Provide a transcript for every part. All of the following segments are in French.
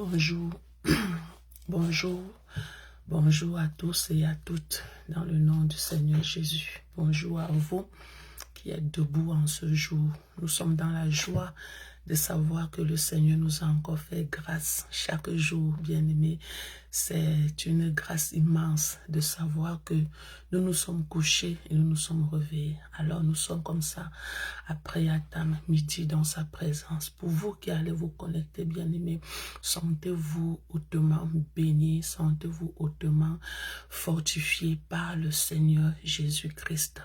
Bonjour, bonjour, bonjour à tous et à toutes dans le nom du Seigneur Jésus. Bonjour à vous qui êtes debout en ce jour. Nous sommes dans la joie de savoir que le Seigneur nous a encore fait grâce chaque jour, bien-aimés. C'est une grâce immense de savoir que nous nous sommes couchés et nous nous sommes réveillés. Alors nous sommes comme ça, après Atam, midi dans sa présence. Pour vous qui allez vous connecter, bien-aimés, sentez-vous hautement bénis, sentez-vous hautement fortifiés par le Seigneur Jésus-Christ.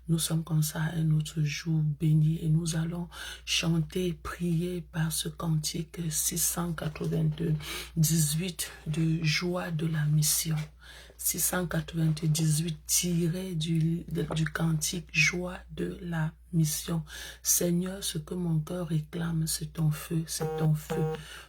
Nous sommes comme ça un autre jour béni et nous allons chanter, prier par ce cantique 682, 18 de joie de la mission. 698 tiré du cantique joie de la mission. Seigneur, ce que mon cœur réclame, c'est ton feu, c'est ton feu.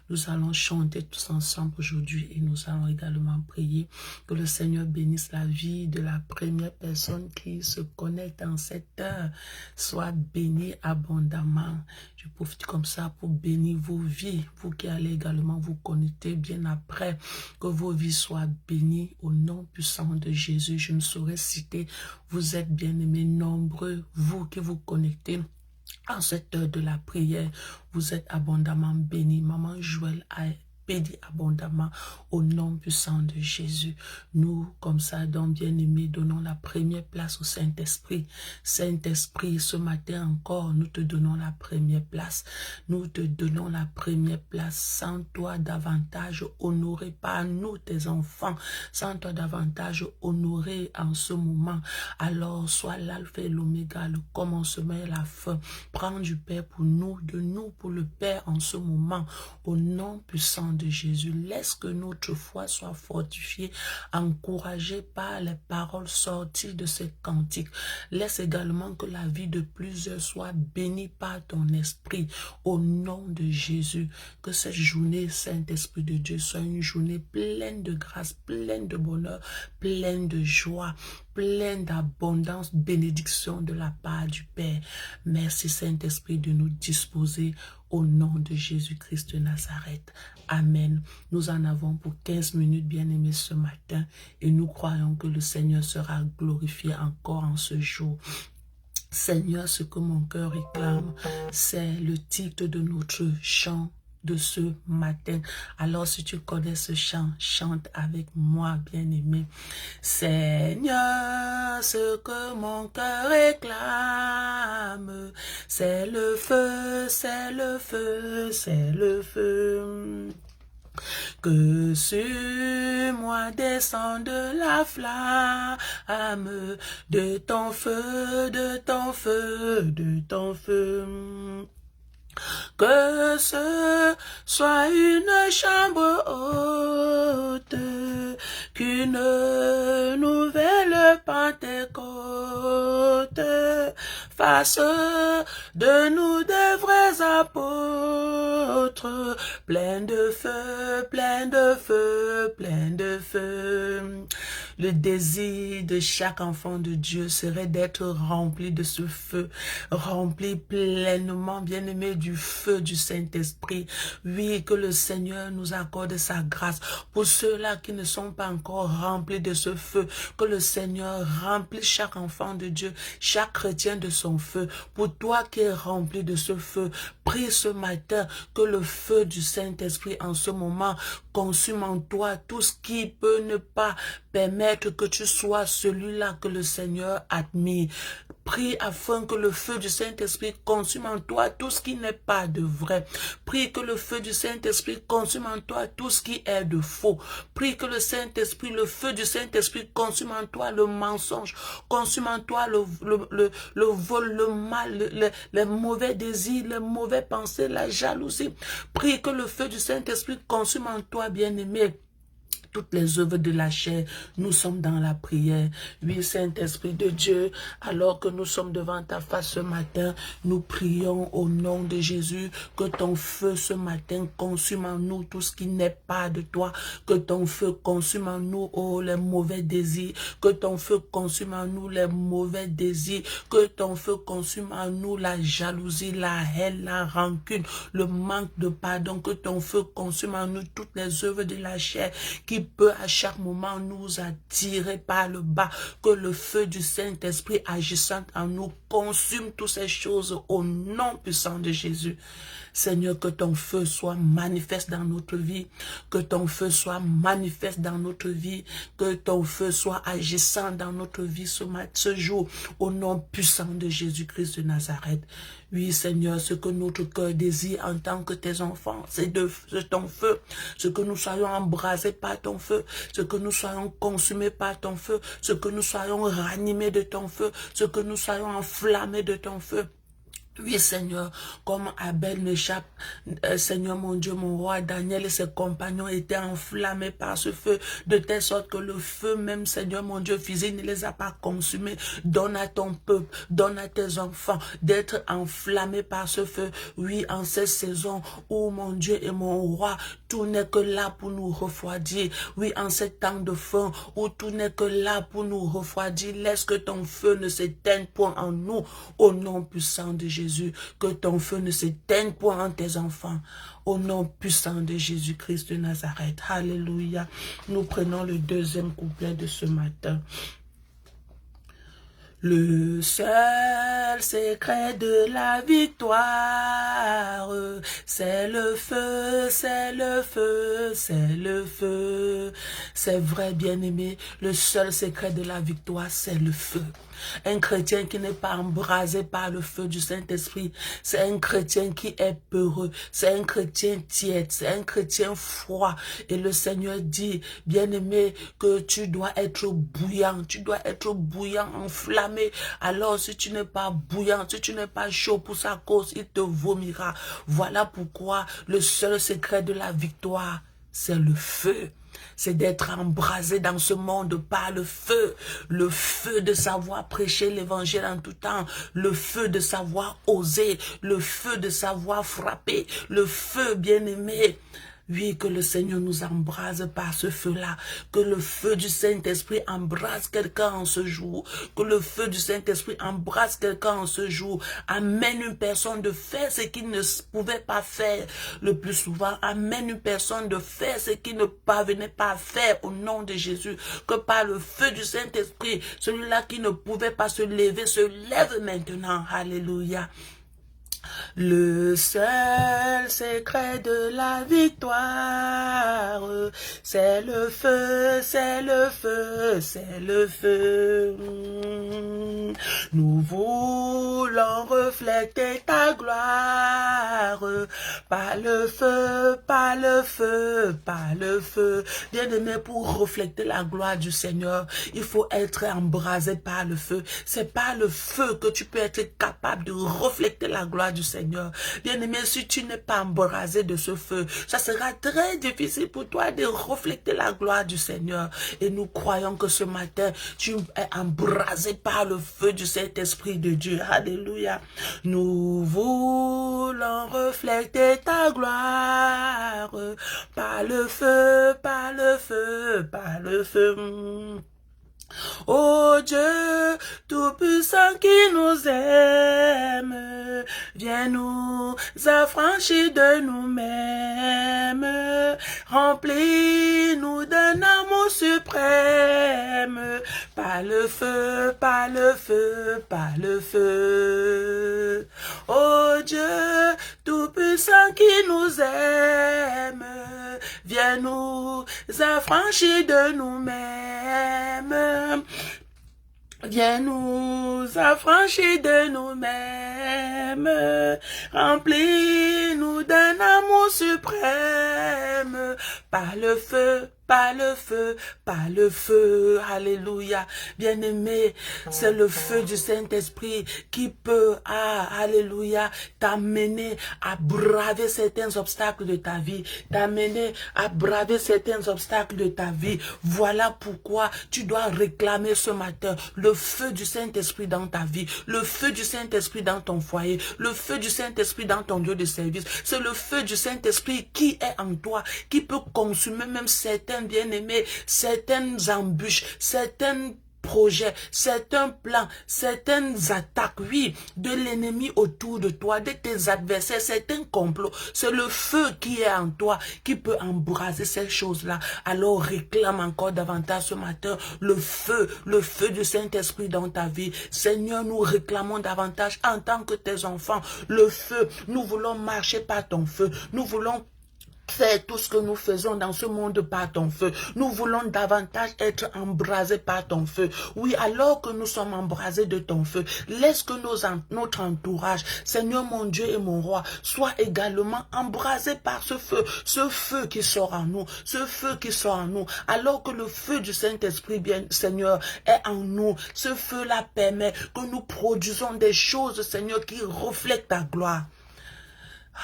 Nous allons chanter tous ensemble aujourd'hui et nous allons également prier que le Seigneur bénisse la vie de la première personne qui se connecte en cette heure. Soit béni abondamment. Je profite comme ça pour bénir vos vies, vous qui allez également vous connecter bien après, que vos vies soient bénies au nom puissant de Jésus. Je ne saurais citer, vous êtes bien-aimés nombreux, vous qui vous connectez en cette heure de la prière, vous êtes abondamment bénis. Maman Joël a béni abondamment au nom puissant de Jésus. Nous, comme ça, donc bien-aimés, donnons la première place au Saint-Esprit. Saint-Esprit, ce matin encore, nous te donnons la première place. Nous te donnons la première place. Sans toi davantage honoré par nous, tes enfants. Sans toi davantage honoré en ce moment. Alors, sois l'alpha et l'oméga, le commencement et la fin. Prends du Père pour nous, de nous pour le Père en ce moment. Au nom puissant de Jésus, laisse que notre foi soit fortifiée, encouragée par les paroles sorties de ces cantiques. Laisse également que la vie de plusieurs soit bénie par ton esprit. Au nom de Jésus, que cette journée, Saint-Esprit de Dieu, soit une journée pleine de grâce, pleine de bonheur, pleine de joie, pleine d'abondance, bénédiction de la part du Père. Merci Saint-Esprit de nous disposer au nom de Jésus-Christ de Nazareth. Amen. Nous en avons pour 15 minutes, bien-aimés, ce matin, et nous croyons que le Seigneur sera glorifié encore en ce jour. Seigneur, ce que mon cœur réclame, c'est le titre de notre chant de ce matin. Alors, si tu connais ce chant, chante avec moi, bien-aimé. Seigneur, ce que mon cœur réclame, c'est le feu, c'est le feu, c'est le feu. Que sur moi descende la flamme de ton feu, de ton feu, de ton feu. Que ce soit une chambre haute, qu'une nouvelle Pentecôte fasse de nous des vrais apôtres, plein de feu, plein de feu, plein de feu. Le désir de chaque enfant de Dieu serait d'être rempli de ce feu, rempli pleinement, bien-aimé, du feu du Saint-Esprit. Oui, que le Seigneur nous accorde sa grâce. Pour ceux-là qui ne sont pas encore remplis de ce feu, que le Seigneur remplisse chaque enfant de Dieu, chaque chrétien de son feu. Pour toi qui es rempli de ce feu, prie ce matin que le feu du Saint-Esprit en ce moment consume en toi tout ce qui peut ne pas permettre que tu sois celui-là que le Seigneur admire. Prie afin que le feu du Saint-Esprit consume en toi tout ce qui n'est pas de vrai. Prie que le feu du Saint-Esprit consume en toi tout ce qui est de faux. Prie que le Saint-Esprit, le feu du Saint-Esprit consume en toi le mensonge, consume en toi le vol, le mal, les mauvais désirs, les mauvaises pensées, la jalousie. Prie que le feu du Saint-Esprit consume en toi, bien-aimé, toutes les œuvres de la chair. Nous sommes dans la prière. Oui, Saint-Esprit de Dieu, alors que nous sommes devant ta face ce matin, nous prions au nom de Jésus, que ton feu ce matin consume en nous tout ce qui n'est pas de toi, que ton feu consume en nous, oh, les mauvais désirs, que ton feu consume en nous les mauvais désirs, que ton feu consume en nous la jalousie, la haine, la rancune, le manque de pardon, que ton feu consume en nous toutes les œuvres de la chair qui peut à chaque moment nous attirer par le bas, que le feu du Saint-Esprit agissant en nous consume toutes ces choses au nom puissant de Jésus. Seigneur, que ton feu soit manifeste dans notre vie, que ton feu soit manifeste dans notre vie, que ton feu soit agissant dans notre vie ce jour, au nom puissant de Jésus-Christ de Nazareth. Oui, Seigneur, ce que notre cœur désire en tant que tes enfants, c'est de ton feu, ce que nous soyons embrasés par ton feu, ce que nous soyons consumés par ton feu, ce que nous soyons ranimés de ton feu, ce que nous soyons enflammés de ton feu. Oui, Seigneur, comme Abel n'échappe, Seigneur mon Dieu, mon roi, Daniel et ses compagnons étaient enflammés par ce feu, de telle sorte que le feu même, Seigneur mon Dieu, physique ne les a pas consumés. Donne à ton peuple, donne à tes enfants d'être enflammés par ce feu. Oui, en cette saison où, mon Dieu et mon roi, tout n'est que là pour nous refroidir. Oui, en ce temps de feu où tout n'est que là pour nous refroidir, laisse que ton feu ne s'éteigne point en nous, au nom puissant de Jésus. Que ton feu ne s'éteigne point en tes enfants. Au nom puissant de Jésus-Christ de Nazareth. Alléluia. Nous prenons le deuxième couplet de ce matin. Le seul secret de la victoire, c'est le feu, c'est le feu, c'est le feu. C'est vrai, bien-aimé, le seul secret de la victoire, c'est le feu. Un chrétien qui n'est pas embrasé par le feu du Saint-Esprit, c'est un chrétien qui est peureux, c'est un chrétien tiède, c'est un chrétien froid. Et le Seigneur dit, bien-aimé, que tu dois être bouillant, enflammé. Alors si tu n'es pas bouillant, si tu n'es pas chaud pour sa cause, il te vomira. Voilà pourquoi le seul secret de la victoire, c'est le feu. C'est d'être embrasé dans ce monde par le feu de savoir prêcher l'évangile en tout temps, le feu de savoir oser, le feu de savoir frapper, le feu bien-aimé. Oui, que le Seigneur nous embrase par ce feu-là, que le feu du Saint-Esprit embrase quelqu'un en ce jour, que le feu du Saint-Esprit embrase quelqu'un en ce jour, amène une personne de faire ce qu'il ne pouvait pas faire le plus souvent, amène une personne de faire ce qu'il ne parvenait pas à faire au nom de Jésus, que par le feu du Saint-Esprit, celui-là qui ne pouvait pas se lever, se lève maintenant, alléluia. Le seul secret de la victoire, c'est le feu, c'est le feu, c'est le feu. Nous voulons refléter ta gloire, par le feu, par le feu, par le feu. Bien-aimé, pour refléter la gloire du Seigneur, il faut être embrasé par le feu. C'est par le feu que tu peux être capable de refléter la gloire du Seigneur. Bien-aimé, si tu n'es pas embrasé de ce feu, ça sera très difficile pour toi de refléter la gloire du Seigneur. Et nous croyons que ce matin, tu es embrasé par le feu du Saint-Esprit de Dieu. Alléluia. Nous voulons refléter ta gloire par le feu, par le feu, par le feu. Ô Dieu tout-puissant qui nous aime, viens nous affranchir de nous-mêmes, remplis-nous d'un amour suprême, par le feu, par le feu, par le feu. Ô Dieu tout-puissant qui nous aime, viens nous affranchir de nous-mêmes. Viens nous affranchir de nous-mêmes, remplis-nous d'un amour suprême, par le feu, par le feu, par le feu, alléluia. Bien-aimé, c'est le feu du Saint-Esprit qui peut, alléluia, t'amener à braver certains obstacles de ta vie, t'amener à braver certains obstacles de ta vie. Voilà pourquoi tu dois réclamer ce matin le feu du Saint-Esprit dans ta vie, le feu du Saint-Esprit dans ton foyer, le feu du Saint-Esprit dans ton lieu de service. C'est le feu du Saint-Esprit qui est en toi, qui peut consumer même certains bien-aimés, certaines embûches, certaines projets, certains plans, certaines attaques, oui, de l'ennemi autour de toi, de tes adversaires, certains complots. C'est le feu qui est en toi, qui peut embraser ces choses-là. Alors réclame encore davantage ce matin le feu du Saint-Esprit dans ta vie. Seigneur, nous réclamons davantage en tant que tes enfants, le feu. Nous voulons marcher par ton feu. Nous voulons faire tout ce que nous faisons dans ce monde par ton feu. Nous voulons davantage être embrasés par ton feu. Oui, alors que nous sommes embrasés de ton feu, laisse que notre entourage, Seigneur mon Dieu et mon roi, soit également embrasé par ce feu qui sort en nous, ce feu qui sort en nous. Alors que le feu du Saint-Esprit, bien Seigneur, est en nous, ce feu-là permet que nous produisons des choses, Seigneur, qui reflètent ta gloire.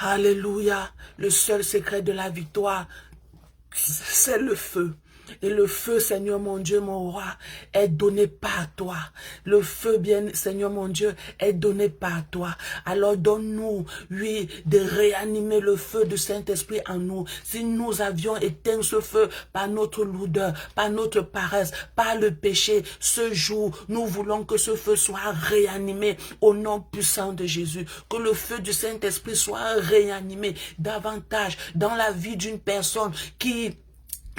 Alléluia, le seul secret de la victoire, c'est le feu. Et le feu, Seigneur mon Dieu, mon roi, est donné par toi. Le feu, bien, Seigneur mon Dieu, est donné par toi. Alors donne-nous, oui, de réanimer le feu du Saint-Esprit en nous. Si nous avions éteint ce feu par notre lourdeur, par notre paresse, par le péché, ce jour, nous voulons que ce feu soit réanimé au nom puissant de Jésus. Que le feu du Saint-Esprit soit réanimé davantage dans la vie d'une personne qui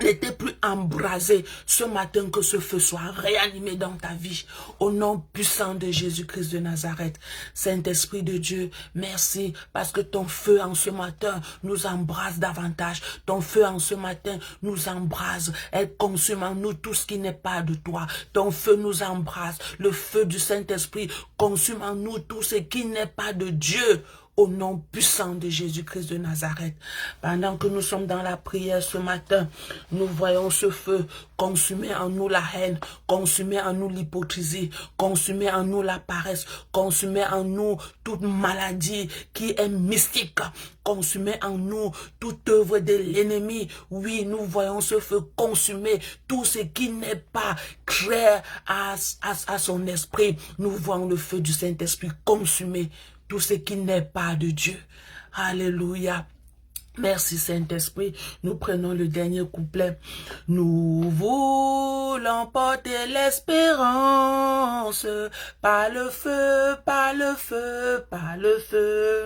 n'était plus embrasé ce matin, que ce feu soit réanimé dans ta vie, au nom puissant de Jésus-Christ de Nazareth. Saint-Esprit de Dieu, merci, parce que ton feu en ce matin nous embrase davantage. Ton feu en ce matin nous embrase, elle consume en nous tout ce qui n'est pas de toi. Ton feu nous embrase, le feu du Saint-Esprit consume en nous tout ce qui n'est pas de Dieu, au nom puissant de Jésus-Christ de Nazareth. Pendant que nous sommes dans la prière ce matin, nous voyons ce feu consumer en nous la haine, consumer en nous l'hypocrisie, consumer en nous la paresse, consumer en nous toute maladie qui est mystique, consumer en nous toute œuvre de l'ennemi. Oui, nous voyons ce feu consumer tout ce qui n'est pas clair à son esprit. Nous voyons le feu du Saint-Esprit consumer tout ce qui n'est pas de Dieu. Alléluia. Merci Saint-Esprit. Nous prenons le dernier couplet. Nous voulons porter l'espérance par le feu, par le feu, par le feu,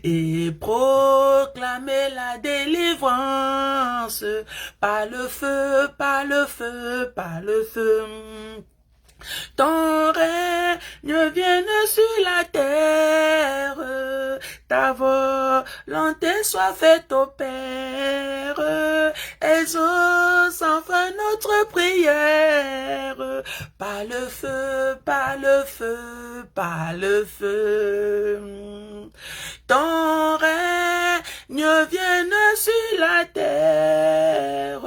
et proclamer la délivrance par le feu, par le feu, par le feu. Ton règne vienne sur la terre, ta volonté soit faite au Père, exauce enfin notre prière, par le feu, par le feu, par le feu. Ton règne vienne sur la terre,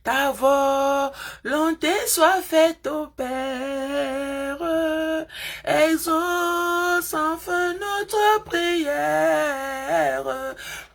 ta volonté soit faite au Père, exauce enfin notre prière,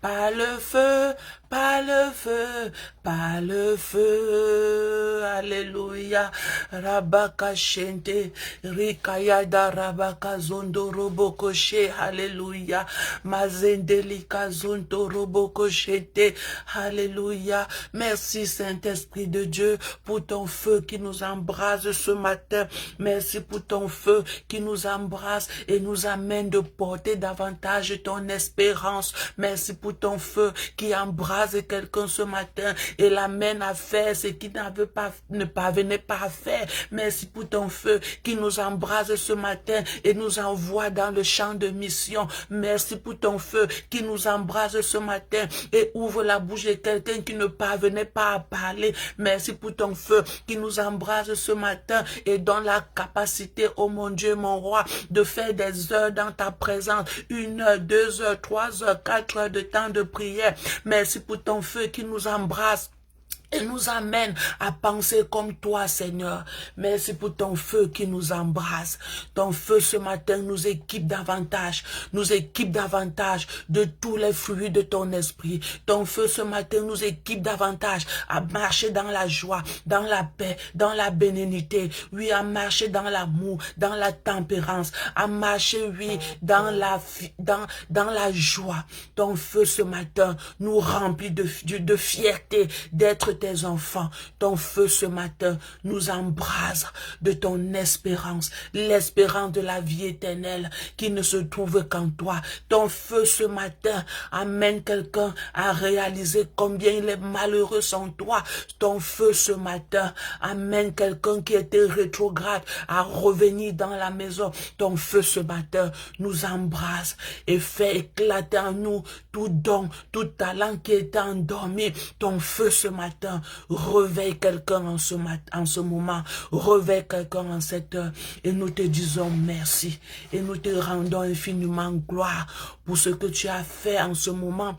par le feu, par le feu, par le feu. Alléluia. Rabaka shente, rikayada rabaka zondo roboko she. Alléluia. Mazendelika zondo roboko shente. Alléluia. Merci Saint-Esprit de Dieu pour ton feu qui nous embrase ce matin. Merci pour ton feu qui nous embrasse et nous amène de porter davantage ton espérance. Merci pour ton feu qui embrase quelqu'un ce matin et l'amène à faire ce qu'il ne parvenait pas à faire. Merci pour ton feu qui nous embrase ce matin et nous envoie dans le champ de mission. Merci pour ton feu qui nous embrase ce matin et ouvre la bouche de quelqu'un qui ne parvenait pas à parler. Merci pour ton feu qui nous embrase ce matin et donne la capacité, oh mon Dieu, mon roi, de faire des heures dans ta présence, 1 heure, 2 heures, 3 heures, 4 heures de temps de prière. Merci pour ton feu qui nous embrasse et nous amène à penser comme toi, Seigneur. Merci pour ton feu qui nous embrase. Ton feu ce matin nous équipe davantage de tous les fruits de ton esprit. Ton feu ce matin nous équipe davantage à marcher dans la joie, dans la paix, dans la bénignité. Oui, à marcher dans l'amour, dans la tempérance, à marcher, oui, dans la joie. Ton feu ce matin nous remplit de fierté d'être tes enfants. Ton feu ce matin nous embrase de ton espérance, l'espérance de la vie éternelle qui ne se trouve qu'en toi. Ton feu ce matin amène quelqu'un à réaliser combien il est malheureux sans toi. Ton feu ce matin amène quelqu'un qui était rétrograde à revenir dans la maison. Ton feu ce matin nous embrase et fait éclater en nous tout don, tout talent qui est endormi. Ton feu ce matin réveille quelqu'un en ce moment, réveille quelqu'un en cette heure, et nous te disons merci, et nous te rendons infiniment gloire pour ce que tu as fait en ce moment,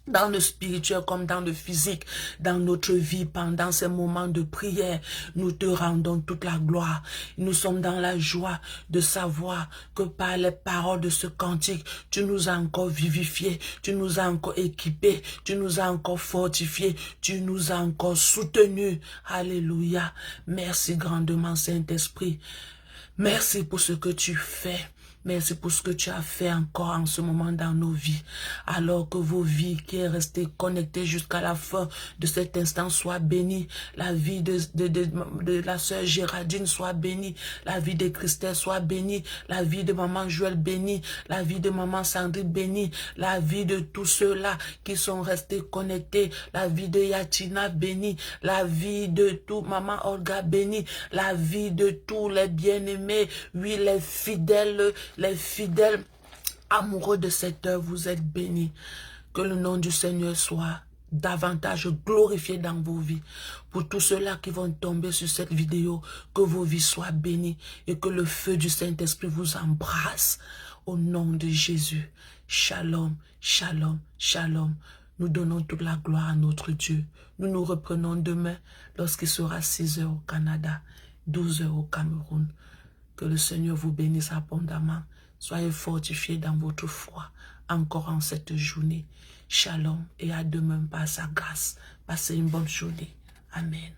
dans le spirituel comme dans le physique, dans notre vie, pendant ces moments de prière. Nous te rendons toute la gloire. Nous sommes dans la joie de savoir que par les paroles de ce cantique, tu nous as encore vivifiés, tu nous as encore équipés, tu nous as encore fortifiés, tu nous as encore soutenus. Alléluia. Merci grandement, Saint-Esprit. Merci pour ce que tu fais. Merci pour ce que tu as fait encore en ce moment dans nos vies. Alors que vos vies qui est restée connectée jusqu'à la fin de cet instant soient bénies. La vie de la sœur Géraldine soit bénie. La vie de Christelle soit bénie. La vie de maman Joël bénie. La vie de maman Sandrine bénie. La vie de tous ceux-là qui sont restés connectés. La vie de Yatina bénie. La vie de tout maman Olga bénie. La vie de tous les bien-aimés. Oui, les fidèles amoureux de cette heure, vous êtes bénis. Que le nom du Seigneur soit davantage glorifié dans vos vies. Pour tous ceux-là qui vont tomber sur cette vidéo, que vos vies soient bénies et que le feu du Saint-Esprit vous embrasse. Au nom de Jésus. Shalom, shalom, shalom. Nous donnons toute la gloire à notre Dieu. Nous nous reprenons demain lorsqu'il sera 6 heures au Canada, 12 heures au Cameroun. Que le Seigneur vous bénisse abondamment. Soyez fortifiés dans votre foi, encore en cette journée. Shalom et à demain par sa grâce. Passez une bonne journée. Amen.